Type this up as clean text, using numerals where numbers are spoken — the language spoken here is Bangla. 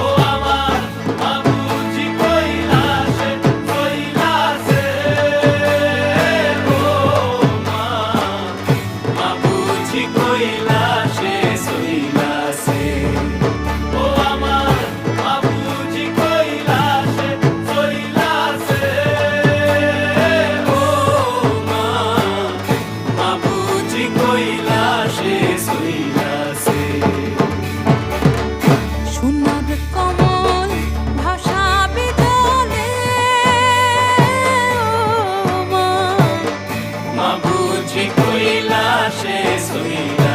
ও আমার বাবুজি কৈলাসে কৈলাসে ও মা বাবুজি কৈলাসে কৈলাসে ও আমার বাবুজি কৈলাসে কৈলাসে ও মা বাবুজি কৈলাসে কৈলাসে সোনার কমল ভাসাবে জলে ও মা বাবুজি কৈলাসে কৈলাসে